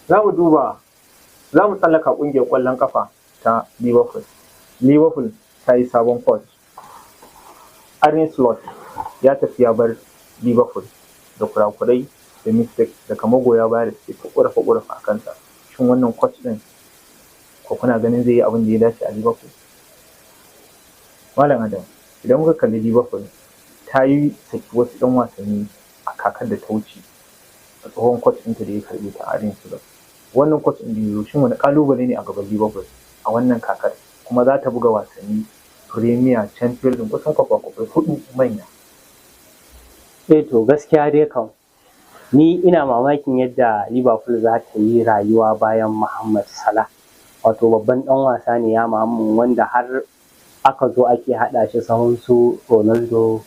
za mu tsallaka ƙungiyar ƙwallon ƙafa ta Liverpool. Liverpool ta yi sabon coach. Arne Slot ya tafi ya bar Liverpool da kurakurai da mistake daga magoya baya da suke ƙorafa a kansa. Shin wannan coach ɗin ko kuna ganin zai yi abin da ya dace a Liverpool? Malam Adam, idan muka kalli Liverpool ta yi saki wasu 'yan wasanni a kakar da ta wuce a tsohon coach ɗinta da ya karɓe ta Arne Slot. Wannan coach ɗin da ya zo shin wani ƙalubale ne a gaban Liverpool a wannan kakar, kuma za ta buga wasanni Premier, Champions League kusan kwafa-kwafai 4 manya. To gaskiya dai kam ni ina mamakin yadda Liverpool za ta yi rayuwa bayan Mohamed Salah, wato babban ɗan wasa ne ya mamu wanda har aka zo ake haɗa shi sahun su Ronaldo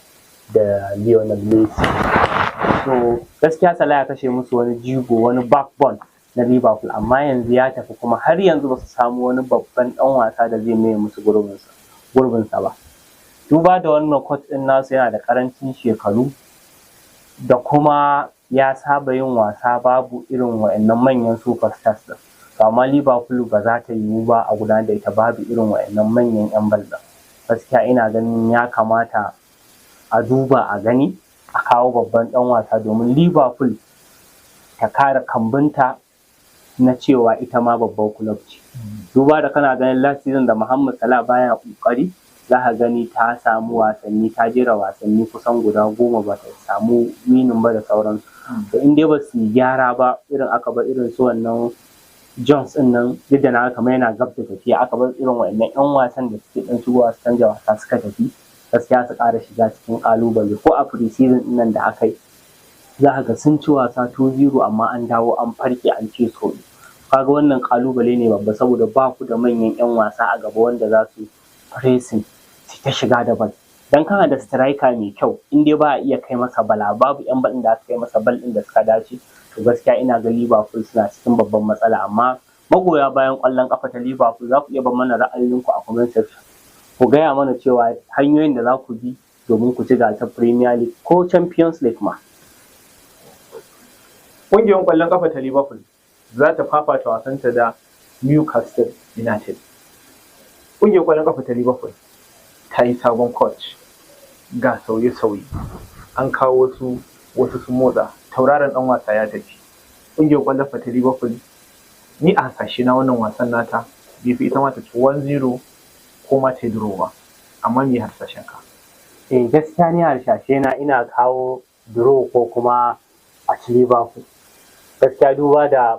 da Lionel Messi. So gaskiya Salah ya kashe musu wani jigo, wani backbone na Liverpool, amma yanzu ya tafi kuma har yanzu ba su samu wani babban ɗan wasa da zai maye musu gurbinsa ba. Duba da wannan coach ɗin nasu yana da ƙarancin shekaru da kuma ya saba yin wasa babu irin wa'annan manyan superstars ɗin. Amma Liverpool ba za ta yiwu ba a gudanar da ita babu irin wa'annan manyan 'yan bal ɗin. Gaskiya ina ganin ya kamata a duba a gani a kawo babban ɗan wasa domin Liverpool ta kare kambunta na cewa ita ma babbar club ce. Duba da kana ganin last season da Mohamed Salah baya kokari, za ka gani ta samu wasanni, ta jera wasanni kusan guda 10 ba ta samu minin ba da sauransu. To in dai ba su yi gyara ba, irin aka bar irin su wannan Jones din nan, duk da na kamar yana gab da tafiya, aka bar irin wa'annan 'yan wasan da suke dan shigowa su canja wasa suka tafi, gaskiya su ƙara shiga cikin ƙalubale. Ko a pre-season din nan da aka yi, za ka ga sun ci wasa 2-0 amma an dawo an farke an ce so. Kaga wannan ƙalubale ne babba saboda ba ku da manyan 'yan wasa a gaba wanda za su pressing su ta shiga da bal. Dan kana da striker mai kyau, in dai ba a iya kai masa bala, babu 'yan bal da aka kai masa bal ɗin da suka dace, to gaskiya ina ga Liverpool suna cikin babban matsala. Amma magoya bayan ƙwallon ƙafa ta Liverpool za ku iya bar mana ra'ayoyinku a comment section. Ku gaya mana cewa hanyoyin da za ku bi domin ku ci gasar Premier League ko Champions League ma. Ƙungiyar ƙwallon ƙafa ta Liverpool za ta fafata wasanta da Newcastle United. Ƙungiyar ƙwallon ƙafa ta Liverpool ta yi sabon coach, ga sauye-sauye, an kawo wasu sun motsa, tauraron ɗan wasa ya tafi. Ƙungiyar ƙwallon ƙafa ta Liverpool, ni a hasashe na wannan wasan nata bai fi ita ma ta ci 1-0 ko ma ta yi draw ba, amma me hasashen ka? Gaskiya ni harsashe na ina kawo draw ko kuma a ci Liverpool. Gaskiya duba da